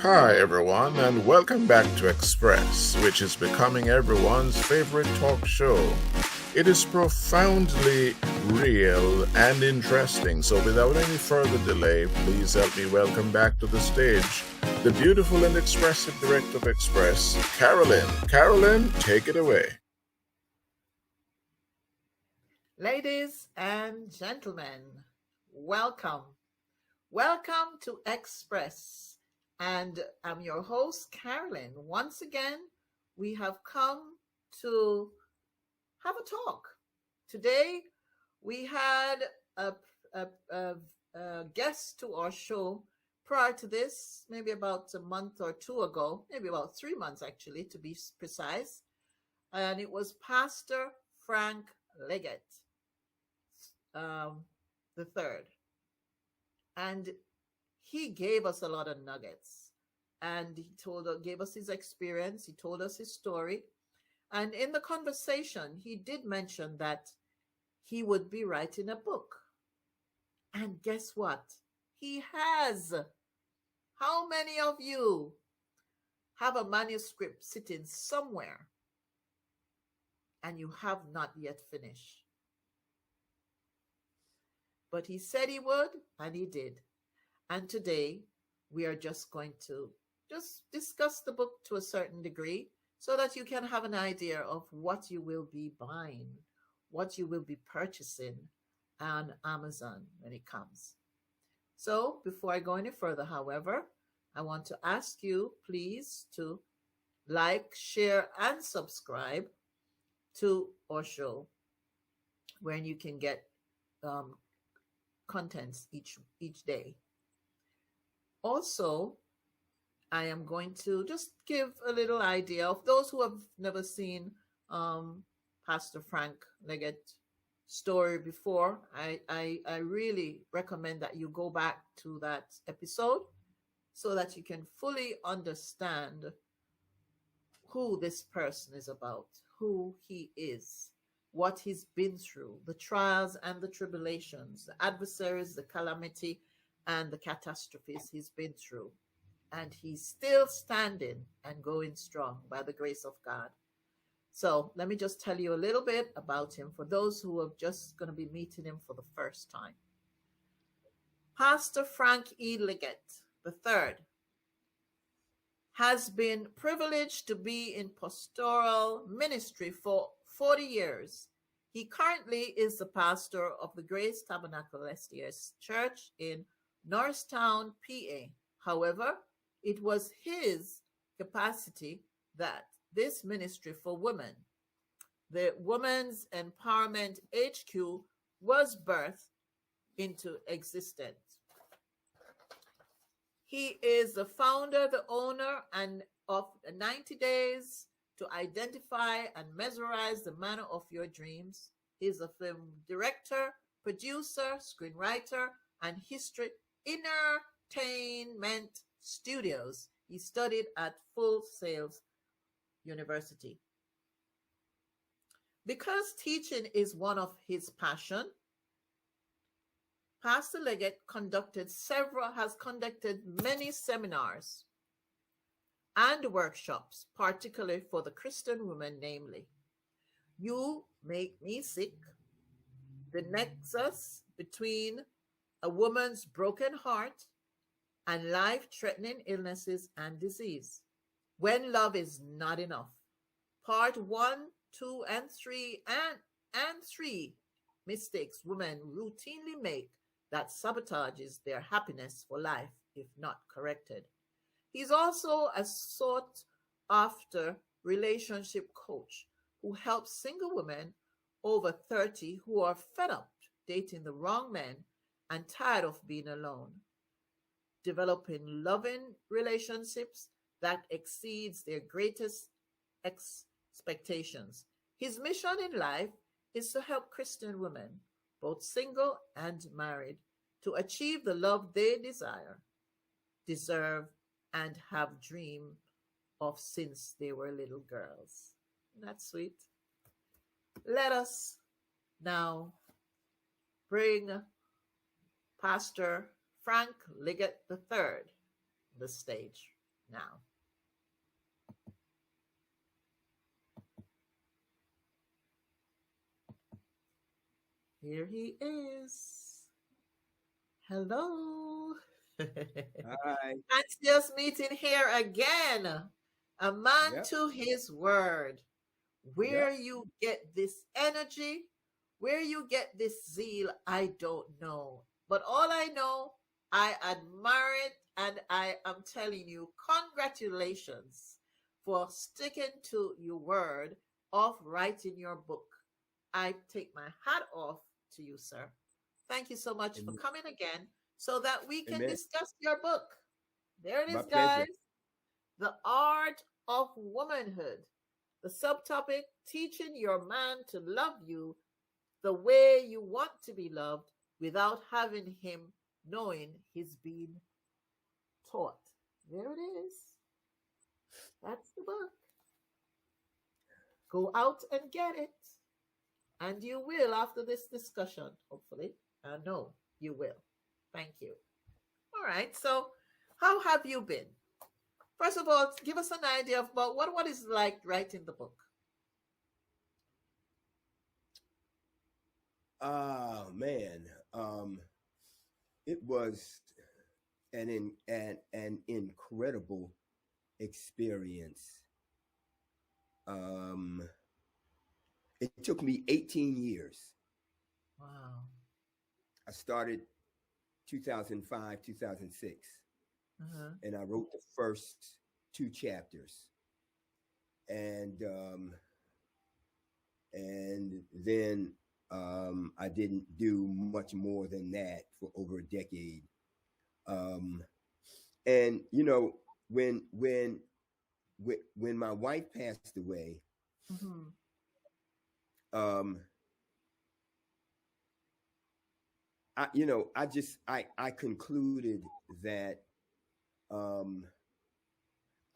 Hi, everyone, and welcome back to Express, which is becoming everyone's favorite talk show. It is profoundly real and interesting, so without any further delay, please help me welcome back to the stage the beautiful and expressive director of Express, Carolyn. Carolyn, take it away. Ladies and gentlemen, welcome. Welcome to Express. And I'm your host, Carolyn. Once again, we have come to have a talk. Today, we had a, a, a, a guest to our show prior to this, maybe about a month or two ago, maybe about 3 months actually, to be precise. And it was Pastor Frank Legette um, the third, and he gave us a lot of nuggets. And he gave us his experience. He told us his story, and in the conversation, he did mention that he would be writing a book. And guess what? He has. How many of you have a manuscript sitting somewhere and you have not yet finished? But he said he would, and he did. And today we are just going to just discuss the book to a certain degree so that you can have an idea of what you will be buying, what you will be purchasing on Amazon when it comes. So before I go any further, however, I want to ask you please to like, share, and subscribe to our show, where you can get um, contents each day. Also, I am going to just give a little idea of those who have never seen Pastor Frank Leggett story before. I really recommend that you go back to that episode so that you can fully understand who this person is about, who he is, what he's been through, the trials and the tribulations, the adversaries, the calamity, and the catastrophes he's been through. And he's still standing and going strong by the grace of God. So let me just tell you a little bit about him for those who are just going to be meeting him for the first time. Pastor Frank E. Legette III has been privileged to be in pastoral ministry for 40 years. He currently is the pastor of the Grace Tabernacle STS Church in Norristown, PA. However, it was his capacity that this ministry for women, the Women's Empowerment HQ, was birthed into existence. He is the founder, the owner, and of 90 Days to Identify and Mesmerize the Manner of Your Dreams. He's a film director, producer, screenwriter, and history entertainment studios. He studied at Full Sails University. Because teaching is one of his passion, Pastor Leggett has conducted many seminars and workshops, particularly for the Christian women, namely, You Make Me Sick, the nexus between a woman's broken heart and life-threatening illnesses and disease, When Love Is Not Enough, Part 1, 2, and 3, and 3 mistakes women routinely make that sabotages their happiness for life if not corrected. He's also a sought after relationship coach who helps single women over 30 who are fed up dating the wrong men and tired of being alone, developing loving relationships that exceeds their greatest expectations. His mission in life is to help Christian women, both single and married, to achieve the love they desire, deserve, and have dreamed of since they were little girls. Isn't that sweet? Let us now bring Pastor Frank Leggett III the stage. now. Here he is. Hello. Hi. Fancy us meeting here again. A man Yep. to his word. Where Yep. you get this energy, where you get this zeal, I don't know. But all I know, I admire it, and I am telling you, congratulations for sticking to your word of writing your book. I take my hat off to you, sir. Thank you so much for Amen. coming again so that we can Amen. discuss your book. There it My is, pleasure. guys. The Art of Womanhood. The subtopic, teaching your man to love you the way you want to be loved without having him knowing he's being taught. There it is. That's the book. Go out and get it. And you will after this discussion, hopefully. I know you will. Thank you. All right. So, how have you been? First of all, give us an idea about what is like writing the book. Oh man. It was an incredible experience. Um it took me 18 years. Wow. I started 2005, 2006, Uh-huh. and I wrote the first two chapters. And then I didn't do much more than that for over a decade. Um, and you know, when my wife passed away, Mm-hmm. um, I concluded that um,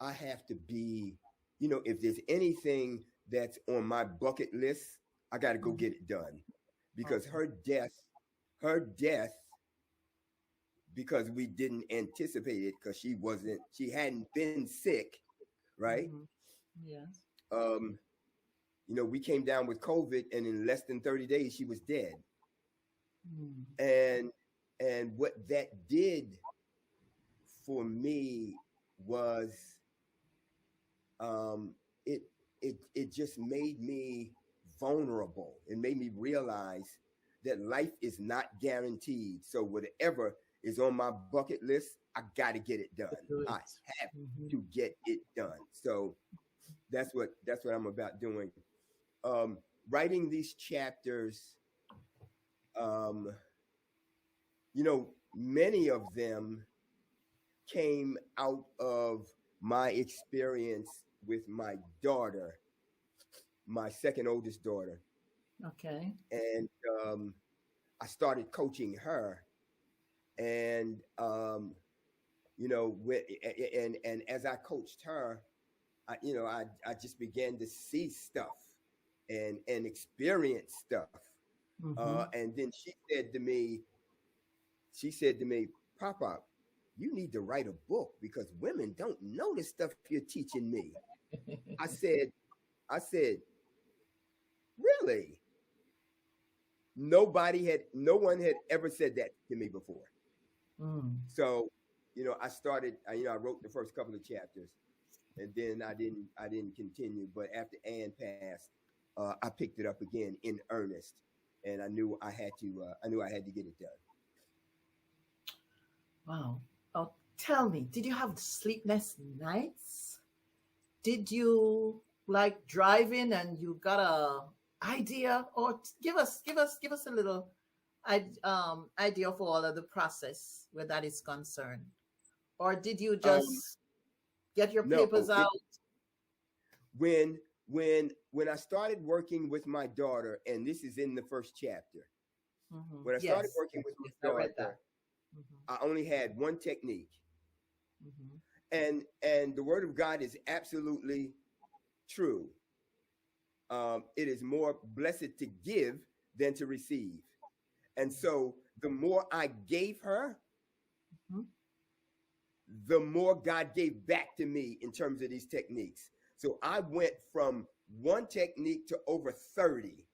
I have to be, if there's anything that's on my bucket list, I got to go Mm-hmm. get it done, because Okay. her death, because we didn't anticipate it, because she hadn't been sick, right? Mm-hmm. Yes. Um, we came down with COVID, and in less than 30 days, she was dead. Mm. And what that did for me was, it it just made me vulnerable. It made me realize that life is not guaranteed. So whatever is on my bucket list, I got to get it done. Do I it. have Mm-hmm. to get it done. So that's what I'm about doing. Um, Writing these chapters, um, many of them came out of my experience with my daughter, my second oldest daughter. Okay. And I started coaching her. And, and as I coached her, I just began to see stuff and experience stuff. Mm-hmm. And then she said to me, Papa, you need to write a book, because women don't know the stuff you're teaching me. I said, I said, really? No one had ever said that to me before. Mm. So, I wrote the first couple of chapters, and then I didn't continue. But after Anne passed, I picked it up again in earnest, and I knew I had to get it done. Wow. Oh, tell me, did you have sleepless nights? Did you like driving and you got a idea, or give us a little idea of all of the process where that is concerned, or did you Um, just get your no, papers out? when I started working with my daughter, and this is in the first chapter, Mm-hmm. when I started Yes, working with my yes, I read that. daughter, I only had one technique, Mm-hmm. and the word of God is absolutely true. It is more blessed to give than to receive. And so the more I gave her, Mm-hmm. the more God gave back to me in terms of these techniques. So I went from one technique to over 30.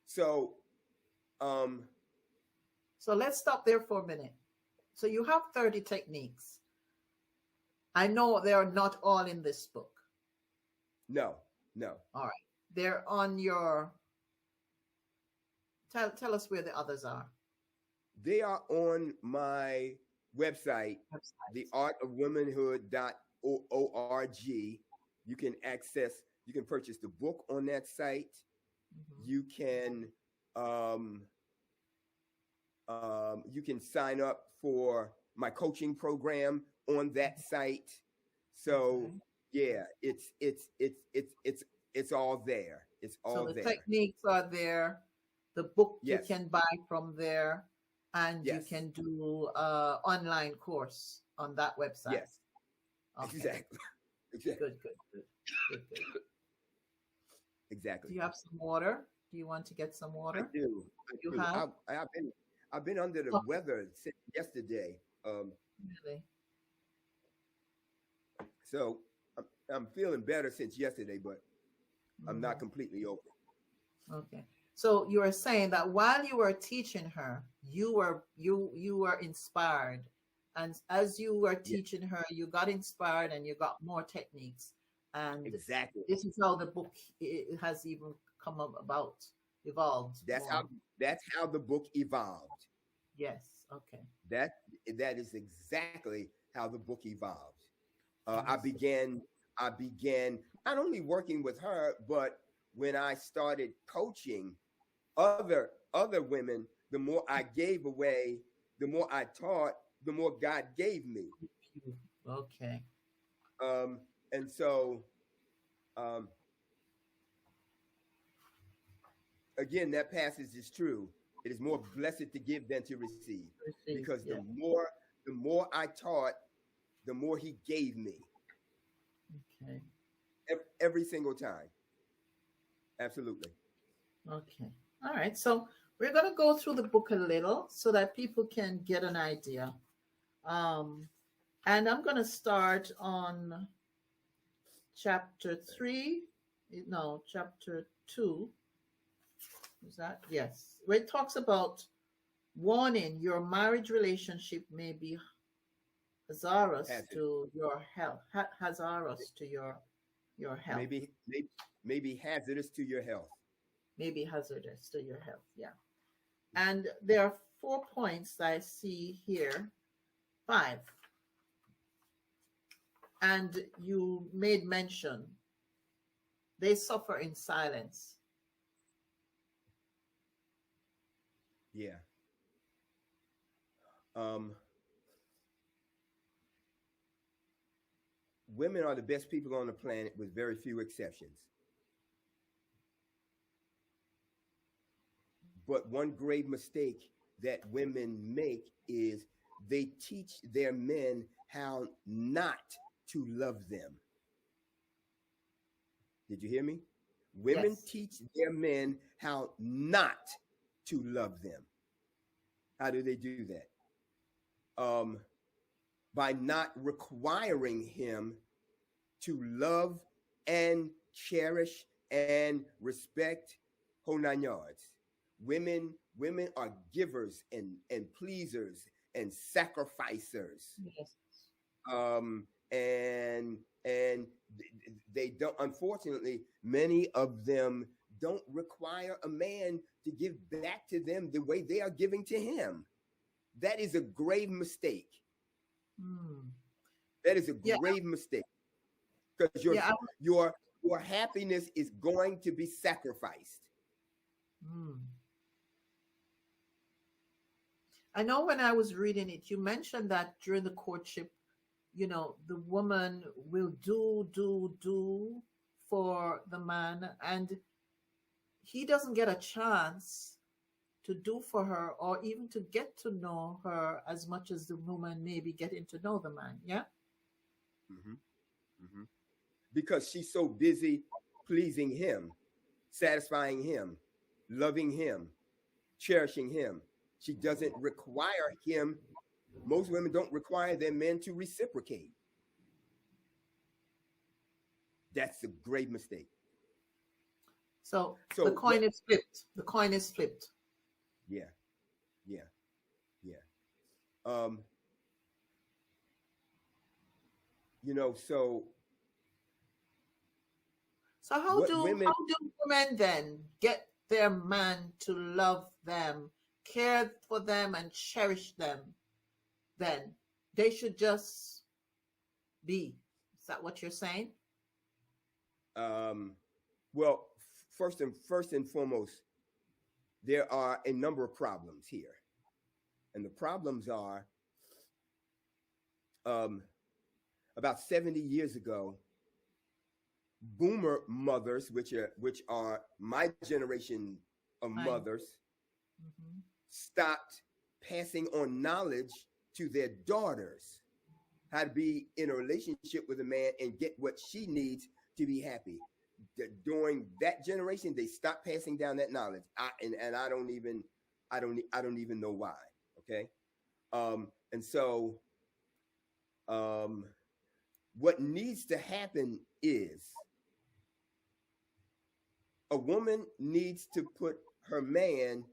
So, so let's stop there for a minute. So you have 30 techniques. I know they are not all in this book. No. All right. They're on your, tell us where the others are. They are on my website, theartofwomanhood.org. You can purchase the book on that site. Mm-hmm. You can sign up for my coaching program on that site. So yeah, it's all there. It's all there. So the techniques are there. The book you can buy from there, and you can do online course on that website. Yes, okay. Exactly. Good. Exactly. Do you have some water? Do you want to get some water? I do. I've been under the weather since yesterday. Really? So I'm feeling better since yesterday, but I'm not completely over. Okay. So you were saying that while you were teaching her, you were inspired, and as you were teaching her, you got inspired and you got more techniques. And exactly, this is how the book has even come evolved. That's how the book evolved. Yes. Okay. That is exactly how the book evolved. I began not only working with her, but when I started coaching other women, the more I gave away, the more I taught, the more God gave me. Okay. And so, again, that passage is true. It is more blessed to give than to receive, because the more I taught, the more He gave me. Okay. Every single time. Absolutely. Okay. All right. So we're going to go through the book a little so that people can get an idea. And I'm going to start on chapter 2. Is that? Yes. Where it talks about warning, your marriage relationship may be hazardous to your health. Hazardous to your health. Maybe hazardous to your health. Maybe hazardous to your health. Yeah. And there are 4 points I see here. 5. And you made mention, they suffer in silence. Yeah. Women are the best people on the planet with very few exceptions. But one grave mistake that women make is they teach their men how not to love them. Did you hear me? Women teach their men how not to love them. How do they do that? By not requiring him to love and cherish and respect, whole 9 yards. Women are givers and pleasers and sacrificers. Yes. And they don't, unfortunately, many of them don't require a man to give back to them the way they are giving to him. That is a grave mistake. That is a grave mistake, because your happiness is going to be sacrificed. I know when I was reading it, you mentioned that during the courtship, the woman will do for the man, and he doesn't get a chance to do for her or even to get to know her as much as the woman may be getting to know the man. Yeah. Because she's so busy pleasing him, satisfying him, loving him, cherishing him. She doesn't require him Most women don't require their men to reciprocate. That's a grave mistake. So, So the coin is flipped. The coin is flipped. yeah, yeah, yeah. Um, so So what women how do women then get their man to love them, care for them, and cherish them? Then they should just be. Is that what you're saying? um well, first and foremost, there are a number of problems here. And the problems are, um about 70 years ago, boomer mothers, which are my generation of Fine. mothers, Hmm. stopped passing on knowledge to their daughters how to be in a relationship with a man and get what she needs to be happy. During that generation, they stopped passing down that knowledge. And I don't even know why. Okay. And so what needs to happen is a woman needs to put her man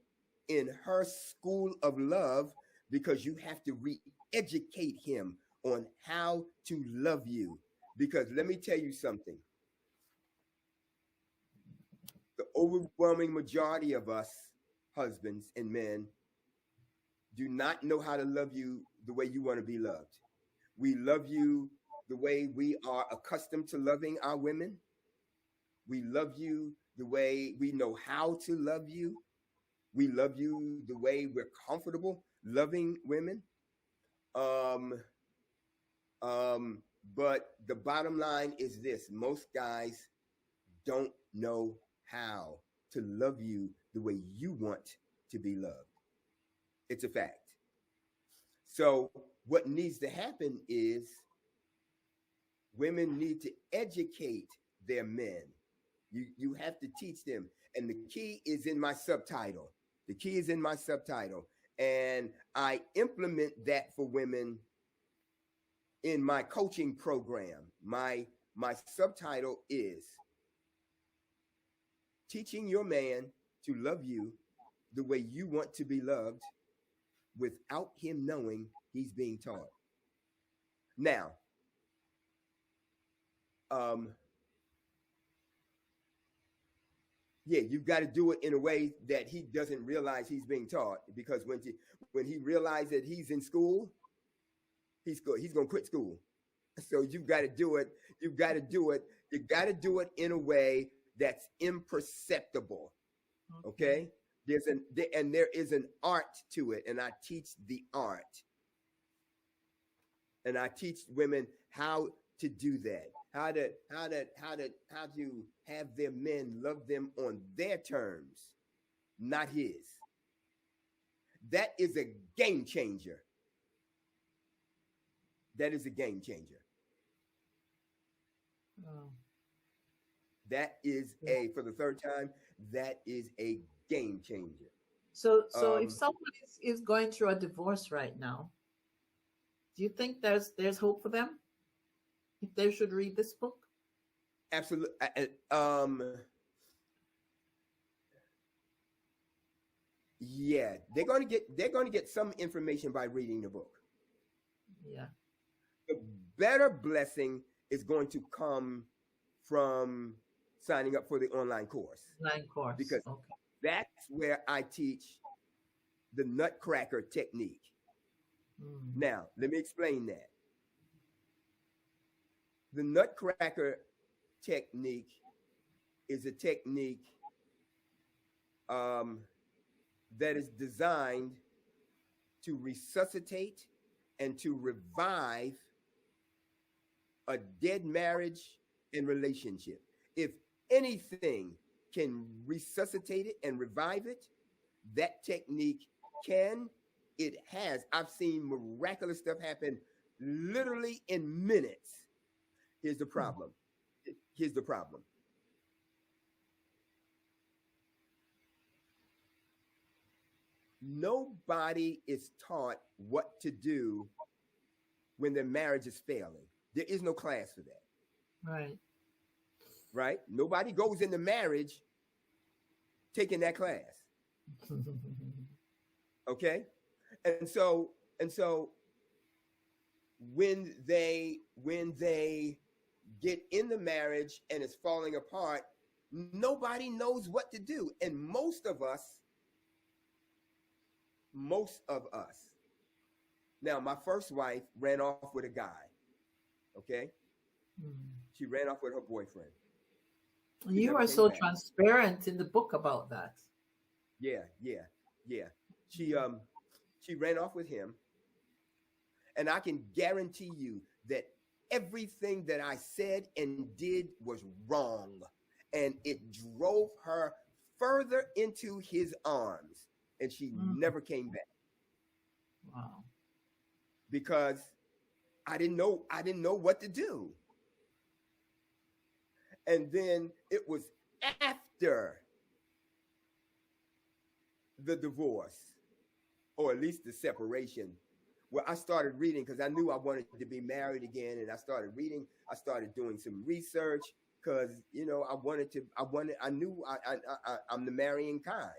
in her school of love, because you have to re-educate him on how to love you. Because let me tell you something. The overwhelming majority of us husbands and men do not know how to love you the way you want to be loved. We love you the way we are accustomed to loving our women. We love you the way we know how to love you. We love you the way we're comfortable loving women. Um, but the bottom line is this: most guys don't know how to love you the way you want to be loved. It's a fact. So what needs to happen is women need to educate their men. You have to teach them. And the key is in my subtitle. The key is in my subtitle. And I implement that for women in my coaching program. My subtitle is teaching your man to love you the way you want to be loved without him knowing he's being taught. Now, yeah, you've got to do it in a way that he doesn't realize he's being taught, because when he realizes that he's in school, he's going to quit school. So you've got to do it. You've got to do it. You got to do it in a way that's imperceptible. Okay. There is an art to it, and I teach the art. And I teach women how to do that. How to have their men love them on their terms, not his. That is a game changer. That is a game changer. Oh. That is for the third time, that is a game changer. So if someone is going through a divorce right now, do you think there's hope for them? If they should read this book? Absolutely. Yeah, they're going to get some information by reading the book. Yeah. The better blessing is going to come from signing up for the online course. Online course. Because that's where I teach the nutcracker technique. Now, let me explain that. The nutcracker technique is a technique that is designed to resuscitate and to revive a dead marriage and relationship. If anything can resuscitate it and revive it, that technique can. It has. I've seen miraculous stuff happen literally in minutes. Here's the problem. Here's the problem. nobody is taught what to do when their marriage is failing. There is no class for that. Right. Right? Nobody goes into marriage taking that class. Okay? And so when they get in the marriage and it's falling apart, nobody knows what to do. And most of us, now my first wife ran off with a guy. Okay? She ran off with her boyfriend. You are so transparent in the book about that. Yeah. She ran off with him. And I can guarantee you that everything that I said and did was wrong. And it drove her further into his arms. And she never came back. Wow. Because I didn't know what to do. And then it was after the divorce, or at least the separation, where I started reading, because I knew I wanted to be married again. And I started reading. I started doing some research because, I knew I'm the marrying kind.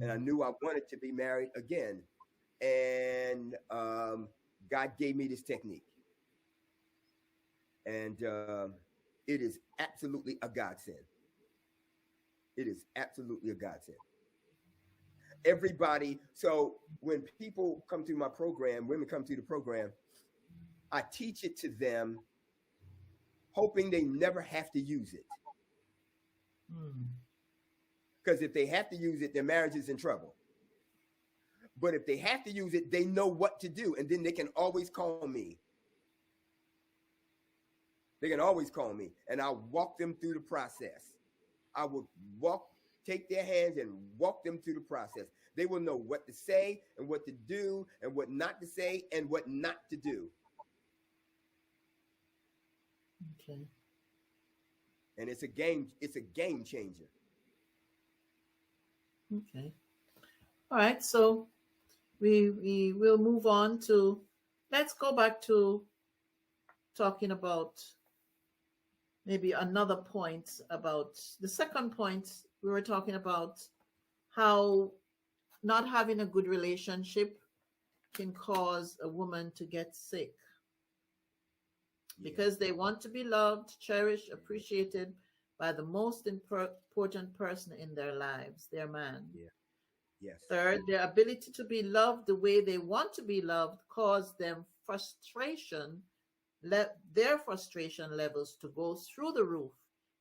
And I knew I wanted to be married again. And God gave me this technique. And it is absolutely a godsend. It is absolutely a godsend. Everybody, so when people come to my program, women come to the program, I teach it to them, hoping they never have to use it. Because if they have to use it, their marriage is in trouble. But if they have to use it, they know what to do. And then they can always call me. They can always call me. And I'll walk them through the process. I will take their hands and walk them through the process. They will know what to say and what to do and what not to say and what not to do. Okay. And it's a game changer. Okay. All right. So we will move on to, let's go back to talking about maybe another point about the second point. We were talking about how not having a good relationship can cause a woman to get sick because they want to be loved, cherished, appreciated by the most important person in their lives, their man. Yeah. Yes. Third, their ability to be loved the way they want to be loved cause them frustration, their frustration levels to go through the roof,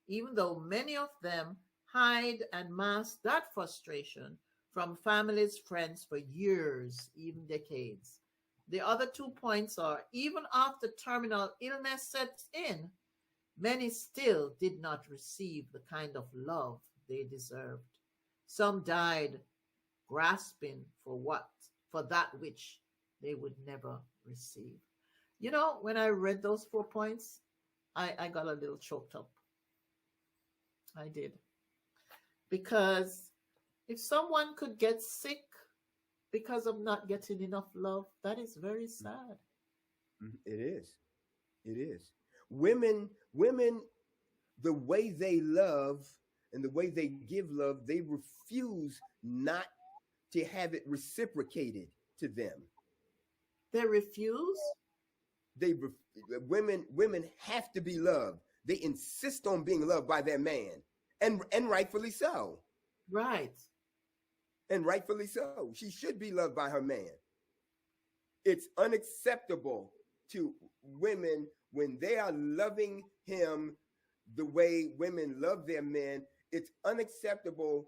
even though many of them hide and mask that frustration from families, friends for years, even decades. The other 2 points are, even after terminal illness sets in, many still did not receive the kind of love they deserved. Some died grasping for that which they would never receive. You know, when I read those 4 points, I got a little choked up. I did. Because if someone could get sick because of not getting enough love, that is very sad. It is. It is. Women, the way they love and the way they give love, they refuse not to have it reciprocated to them. They refuse? Women have to be loved. They insist on being loved by their man, and rightfully so. Right. And rightfully so. She should be loved by her man. It's unacceptable to women when they are loving him the way women love their men. It's unacceptable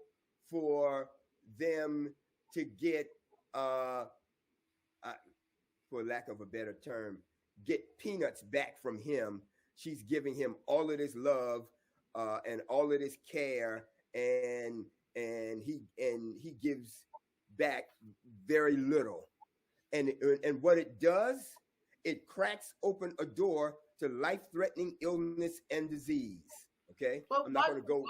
for them to get, for lack of a better term, get peanuts back from him. She's giving him all of this love and all of this care, and he gives back very little. And what it does, it cracks open a door to life-threatening illness and disease. Okay, Well, I'm not going to go.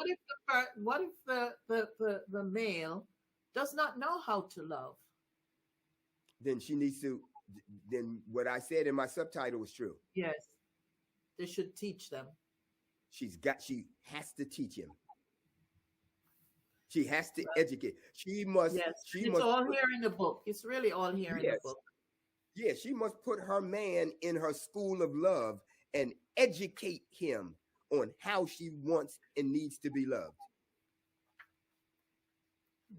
What if the male does not know how to love. then she needs to. Then what I said in my subtitle was true. Yes, they should teach them. She has to teach him. She has to educate. She must. Yes, She it's must. all here in the book. It's really all here in the Yes. book. Yeah, she must put her man in her school of love and educate him on how she wants and needs to be loved.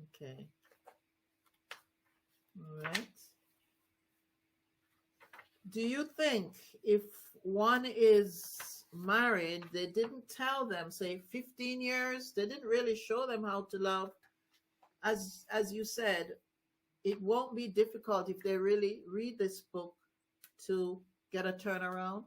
Okay. All right. Do you think if one is married, they didn't tell them, say 15 years, they didn't really show them how to love, as you said, it won't be difficult if they really read this book to get a turnaround?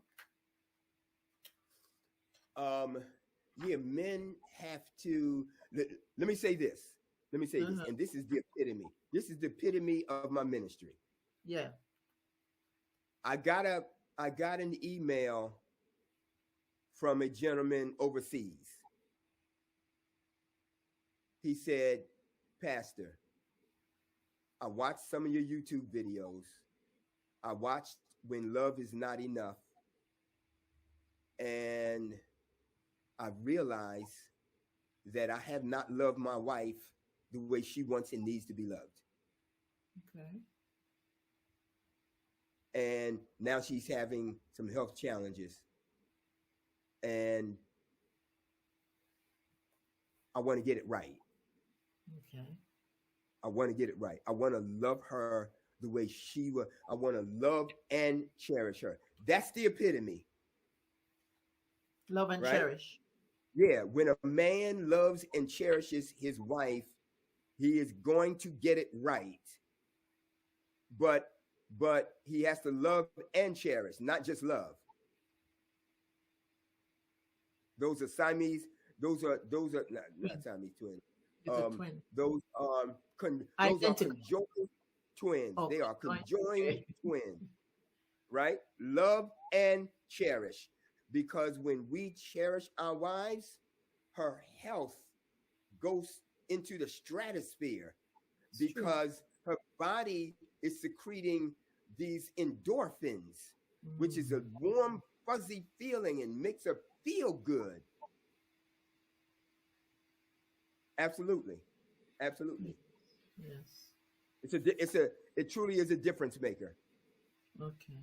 Yeah, men have to. Let me say this. Let me say this, and this is the epitome. This is the epitome of my ministry. Yeah. I got an email from a gentleman overseas. He said, "Pastor, I watched some of your YouTube videos. I watched When Love Is Not Enough. And I realized that I have not loved my wife the way she wants and needs to be loved. Okay. And now she's having some health challenges. And I want to get it right. Okay. I want to get it right. I want to love her the way she was. I want to love and cherish her. That's the epitome. Love and right? cherish. Yeah, when a man loves and cherishes his wife, he is going to get it right. But he has to love and cherish, not just love. Those are Siamese. Those are not Siamese twins. It's a twin. Those are conjoined twins. Oh, they are conjoined twins, right? Love and cherish. Because when we cherish our wives, her health goes into the stratosphere because her body is secreting these endorphins, which is a warm, fuzzy feeling and makes her feel good. Absolutely. Absolutely. Yes. It truly is a difference maker. Okay.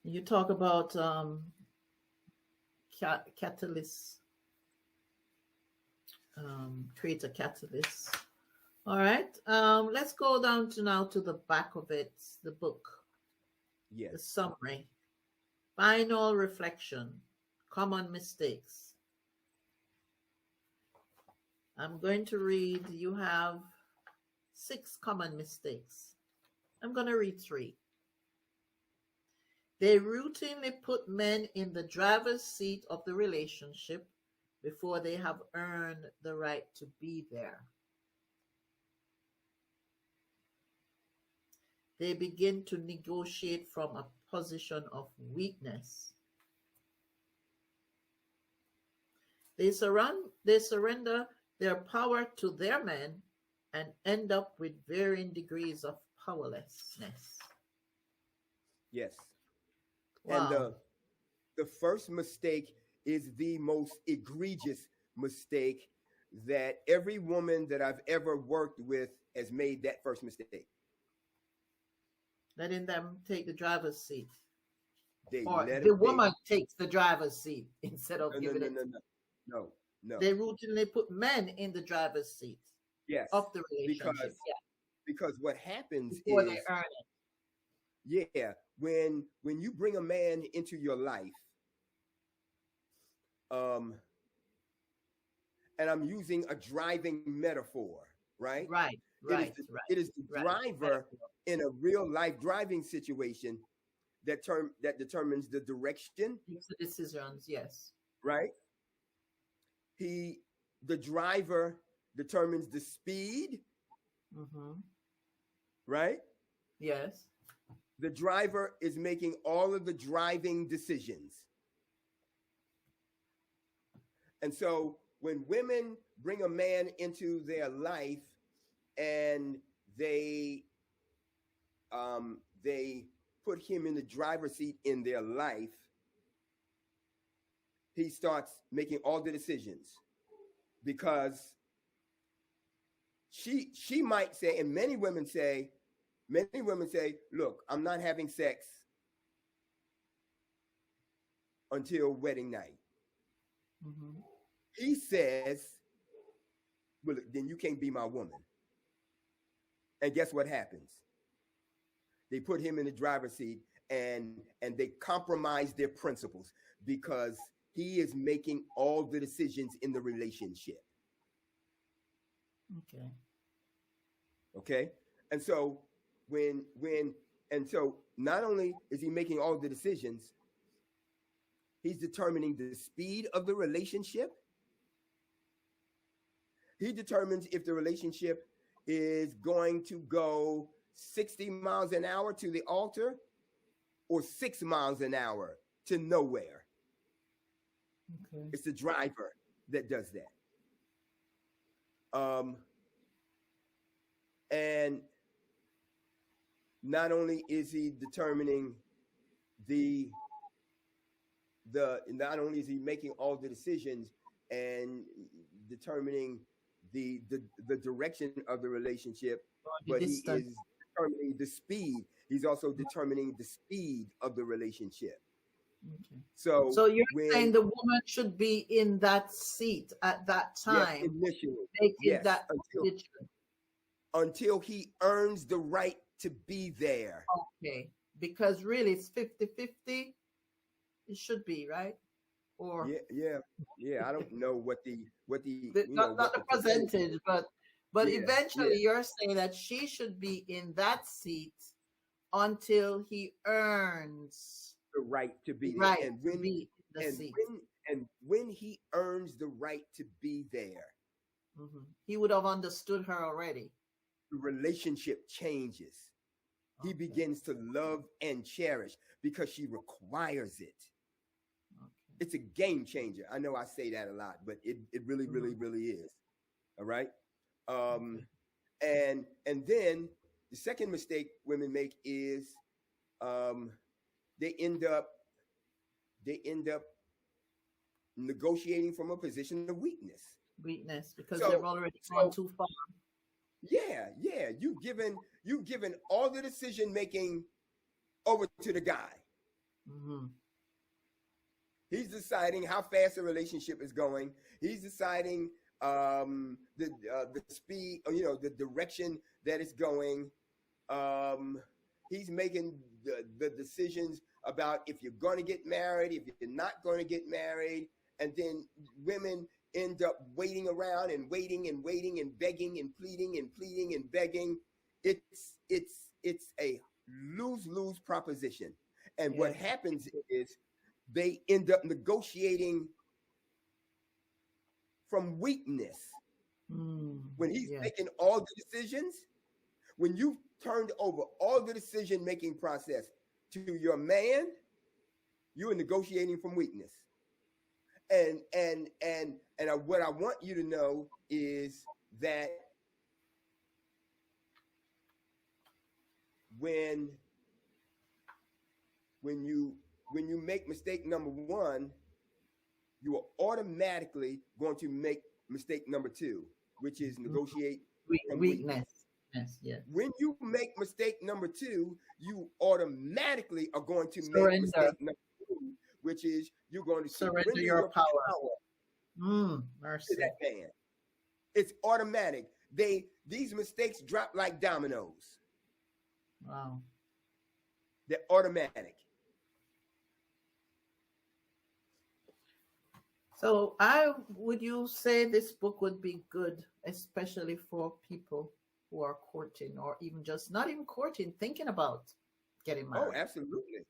You talk about catalyst, create a catalyst. All right. Let's go down to the back of it, the book. Yes. The summary. Final reflection. Common mistakes. I'm going to read. You have 6 common mistakes. I'm going to read 3. They routinely put men in the driver's seat of the relationship before they have earned the right to be there. They begin to negotiate from a position of weakness. They surrender their power to their men and end up with varying degrees of powerlessness. Yes. Wow. And the first mistake is the most egregious mistake that every woman that I've ever worked with has made that first mistake. Letting them take the driver's seat. Or the woman takes the driver's seat instead of giving it. No. They routinely put men in the driver's seat. Yes. Of the relationship. Because what happens before is they earn it. Yeah, when you bring a man into your life, and I'm using a driving metaphor, right? Right. It is the driver in a real life driving situation that determines the direction. Makes the decisions, yes. Right? The driver determines the speed. Mm-hmm. Right? Yes. The driver is making all of the driving decisions. And so when women bring a man into their life and they they put him in the driver's seat in their life, he starts making all the decisions because she might say, and many women say, look, I'm not having sex until wedding night. Mm-hmm. He says, well, then you can't be my woman. And guess what happens? They put him in the driver's seat and they compromise their principles because he is making all the decisions in the relationship. Okay. And so so not only is he making all the decisions, he's determining the speed of the relationship. He determines if the relationship is going to go 60 miles an hour to the altar or 6 miles an hour to nowhere. Okay. It's the driver that does that. And not only is he determining not only is he making all the decisions and determining the direction of the relationship, but he is determining the speed. He's also determining the speed of the relationship. Okay. So you're saying the woman should be in that seat at that time, yes, initially, making that decision until he earns the right to be there. Okay, because really it's 50-50. It should be, right? Or yeah. I don't know what the not the percentage, but eventually yeah. you're saying that she should be in that seat until he earns the right to be there. Right, And when, to be in the seat. When he earns the right to be there, he would have understood her already. The relationship changes. Okay. He begins to love and cherish because she requires it. Okay. It's a game changer. I know I say that a lot, but it really, really, really is. All right. And then the second mistake women make is they end up negotiating from a position of weakness. Because they've already gone too far. Yeah. You've given all the decision making over to the guy. Mm-hmm. He's deciding how fast the relationship is going. He's deciding the speed, the direction that it's going. He's making the decisions about if you're going to get married, if you're not going to get married, and then women end up waiting around and waiting and begging and pleading and begging. It's a lose-lose proposition. And what happens is they end up negotiating from weakness. When he's making all the decisions, when you've turned over all the decision-making process to your man, you are negotiating from weakness. And what I want you to know is that when you make mistake number one, you are automatically going to make mistake number two, which is negotiate from weakness. Yes. When you make mistake number two, you automatically are going to make mistake number two, which is you're going to surrender your power mercy. to that man. It's automatic. These mistakes drop like dominoes. Wow. They're automatic. So would you say this book would be good, especially for people who are courting, or even just not even courting, thinking about getting married? Oh, absolutely.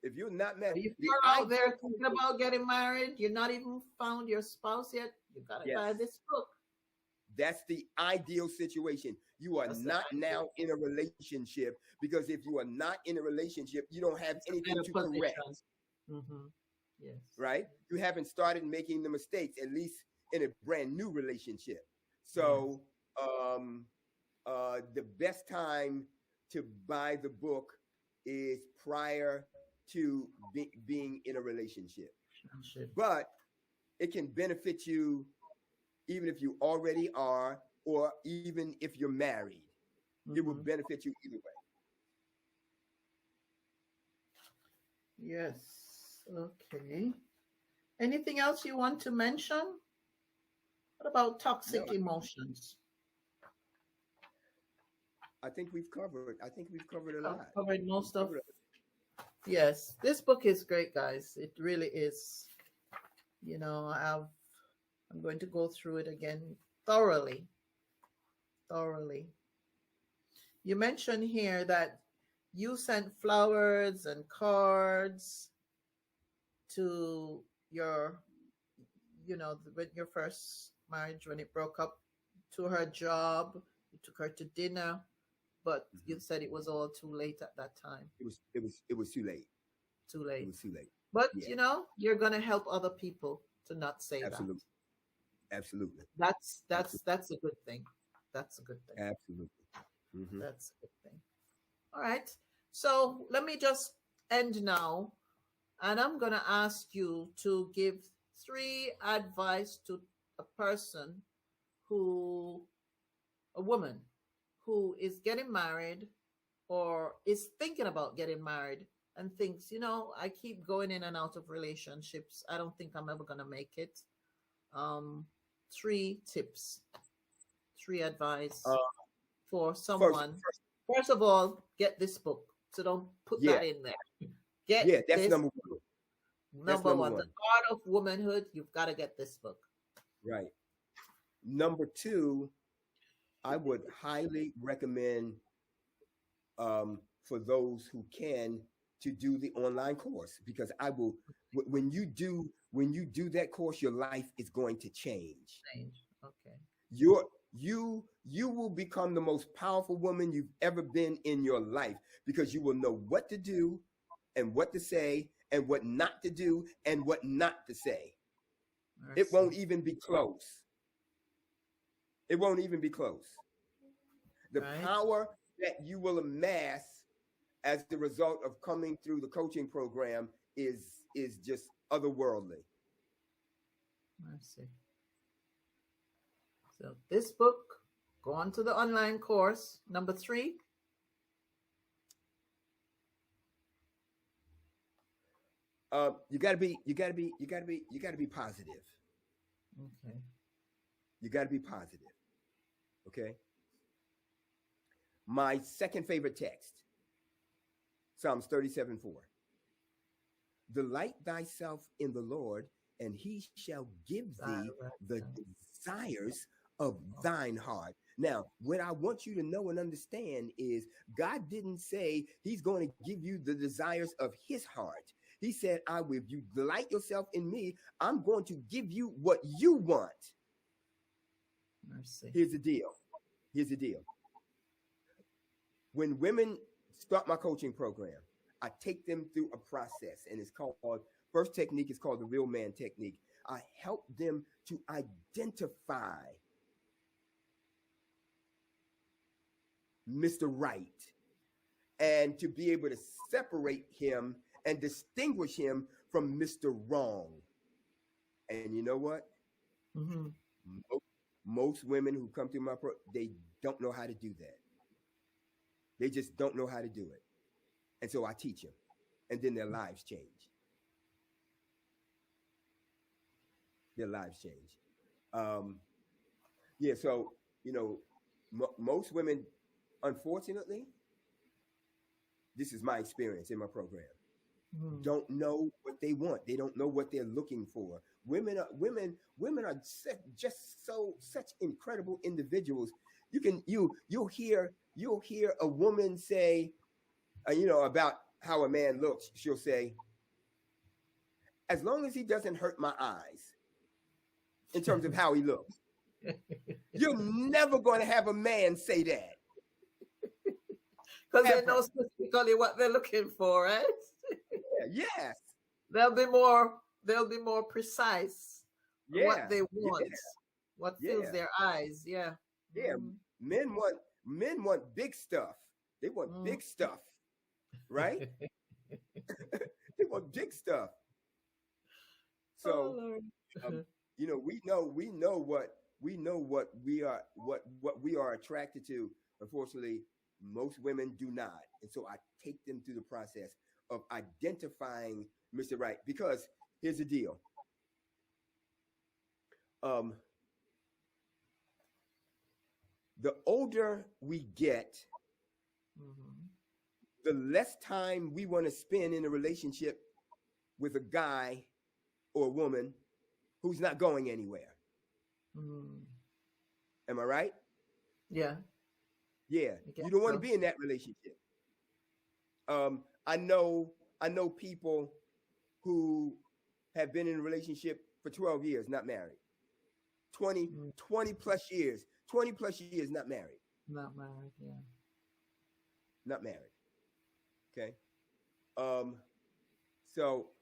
If you're not married, if you're out there thinking about getting married, you're not even found your spouse yet, you gotta buy this book. That's the ideal situation. You are not now in a relationship, because if you are not in a relationship, you don't have anything to correct. Mm-hmm. Yes. Right? You haven't started making the mistakes. At least in a brand new relationship. So the best time to buy the book is prior to being in a relationship. But it can benefit you even if you already are, or even if you're married. It will benefit you either way. Yes. Okay. Anything else you want to mention? What about toxic emotions? I think we've covered. I think we've covered a lot. Covered most of. Yes, this book is great, guys. It really is. You know, I'm going to go through it again thoroughly. Thoroughly. You mentioned here that you sent flowers and cards to your, with your first marriage when it broke up, to her job. You took her to dinner, but you said it was all too late at that time. It was too late. Too late. It was too late. But you're gonna help other people to not say Absolutely. that. Absolutely. That's a good thing. That's a good thing. Absolutely. That's a good thing. All right. So let me just end now. And I'm going to ask you to give 3 advice to a woman who is getting married or is thinking about getting married and thinks, I keep going in and out of relationships. I don't think I'm ever going to make it. 3 tips, 3 advice for someone. First of all, get this book. So don't put that in there. That's number one. Number one. The Art of Womanhood. You've got to get this book. Right. Number 2, I would highly recommend for those who can to do the online course, because when you do that course, your life is going to change. Okay. You will become the most powerful woman you've ever been in your life, because you will know what to do and what to say and what not to do and what not to say. It won't even be close. It won't even be close. The power that you will amass as the result of coming through the coaching program is just otherworldly. I see. So this book, go on to the online course. Number 3. You gotta be positive. Okay. You gotta be positive. Okay. My second favorite text, Psalms 37:4. Delight thyself in the Lord, and he shall give thee the desires of thine heart. Now, what I want you to know and understand is God didn't say he's going to give you the desires of his heart. He said, if you delight yourself in me, I'm going to give you what you want. Mercy. Here's the deal. When women start my coaching program, I take them through a process, and it's called, first technique is called the real man technique. I help them to identify Mr. Right and to be able to separate him and distinguish him from Mr. Wrong. And you know what? Most women who come through my program, they don't know how to do that. They just don't know how to do it. And so I teach them, and then their lives change. So, most women, unfortunately, this is my experience in my program, don't know what they want. They don't know what they're looking for. Women are such incredible individuals. You'll hear a woman say, about how a man looks. She'll say, as long as he doesn't hurt my eyes, in terms of how he looks. You're never going to have a man say that. Because they know specifically what they're looking for, right? Yes. They'll be more precise what Yeah, they yeah, want, what fills yeah, their eyes. Yeah. yeah. Mm, Men want big stuff. They want mm. big stuff, right? They want big stuff. Oh So, Lord. we know what we are attracted to. Unfortunately, most women do not, and so I take them through the process of identifying Mr. Right. Because here's the deal: um, the older we get, Mhm. the less time we want to spend in a relationship with a guy or a woman who's not going anywhere. Mm. Am I right? Yeah, Yeah, I you guess don't want to so. be in that relationship. I know people who have been in a relationship for 12 years, not married. 20, Mm. 20 plus years, 20 plus years, not married, Not married. Yeah. not married. Okay. Um, so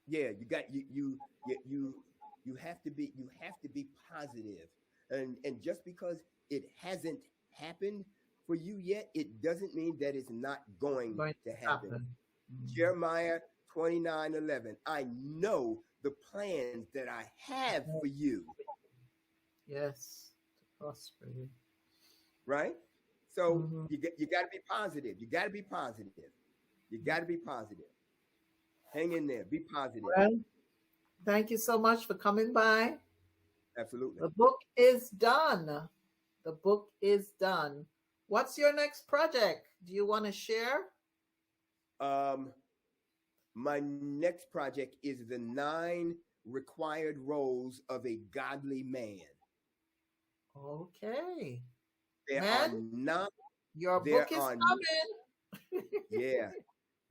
yeah, you have to be positive. And just because it hasn't happened for you yet, it doesn't mean that it's not going Going to to happen. happen. Mhm. Jeremiah 29:11. I know the plans that I have for you, Yes, to prosper you. right? So Mhm. you got to be positive. You got to be positive. You got to be positive. Hang in there. Be positive. Well, thank you so much for coming by. Absolutely. The book is done. The book is done. What's your next project? Do you want to share? Um, my next project is the 9 required roles of a godly man. Okay. There are Man, nine. your book There is are coming. Yeah.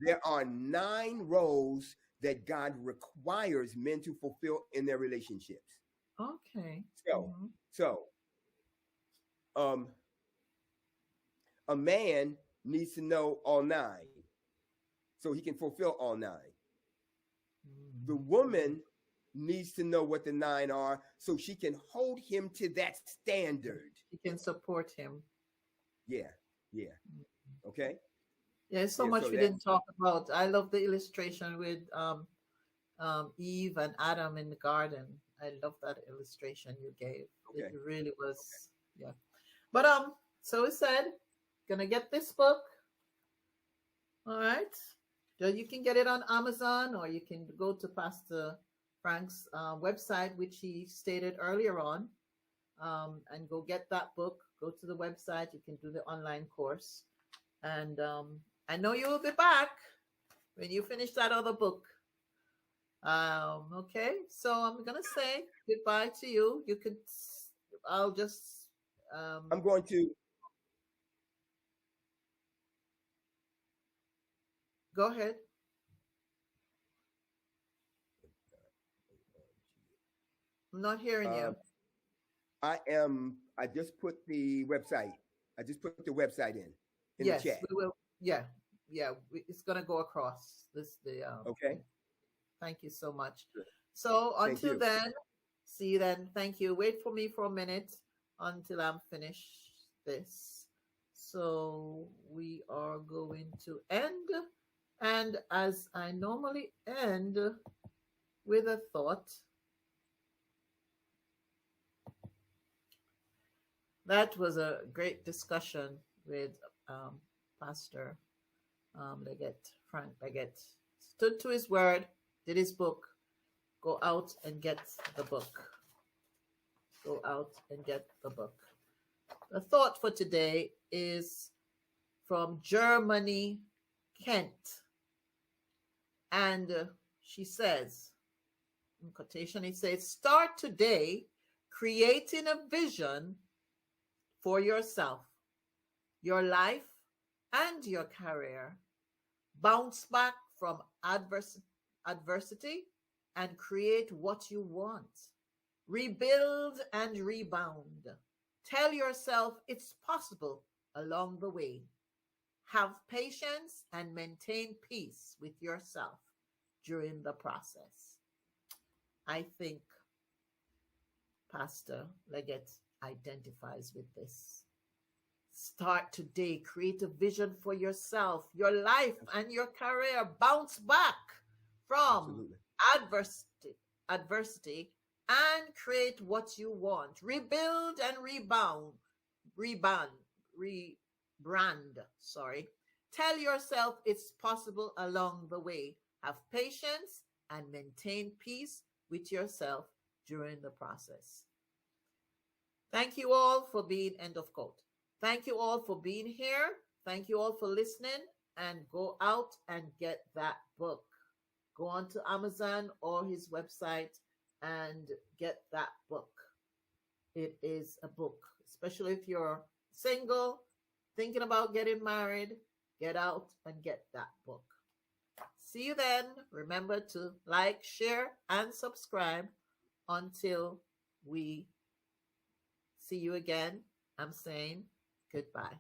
There are 9 roles that God requires men to fulfill in their relationships. Okay. So, Mhm. so um, a man needs to know all 9 so he can fulfill all 9. The Mhm. woman needs to know what the 9 are so she can hold him to that standard. You can support him. Yeah, yeah. Okay. Yeah, there's so Yeah. much So we that didn't talk about. I love the illustration with Eve and Adam in the garden. I love that illustration you gave. It okay. really was, yeah. But so we said, gonna get this book. All right. So you can get it on Amazon, or you can go to Pastor Frank's website, which he stated earlier on, and go get that book. Go to the website. You can do the online course, and I know you will be back when you finish that other book. Okay, so I'm gonna say goodbye to you. You could, I'll just I'm going to. go ahead. I'm not hearing Uh, you. I just put the website. I just put the website in the Yes, chat. we will. Yeah, yeah, it's gonna go across this. The Okay. thank you so much. So Thank until you. then, see you then. Thank you. Wait for me for a minute until I'm finished this. So we are going to end, and as I normally end with a thought, that was a great discussion with um, Pastor Legette, Frank Legette. Stood to his word, did his book. Go out and get the book. Go out and get the book. The thought for today is from Germany, Kent. And she says, in quotation, it says, start today creating a vision for yourself, your life, and your career. Bounce back from adversity and create what you want. Rebuild and rebound. Tell yourself it's possible along the way. Have patience and maintain peace with yourself during the process. I think Pastor Legette identifies with this. Start today. Create a vision for yourself, your life, and your career. Bounce back from Absolutely. adversity, and create what you want. Rebuild and rebrand. Sorry. Tell yourself it's possible along the way. Have patience and maintain peace with yourself during the process. Thank you all for being, end of quote. Thank you all for being here. Thank you all for listening, and go out and get that book. Go on to Amazon or his website and get that book. It is a book, especially if you're single, thinking about getting married, get out and get that book. See you then. Remember to like, share, and subscribe until we see you again. I'm saying goodbye.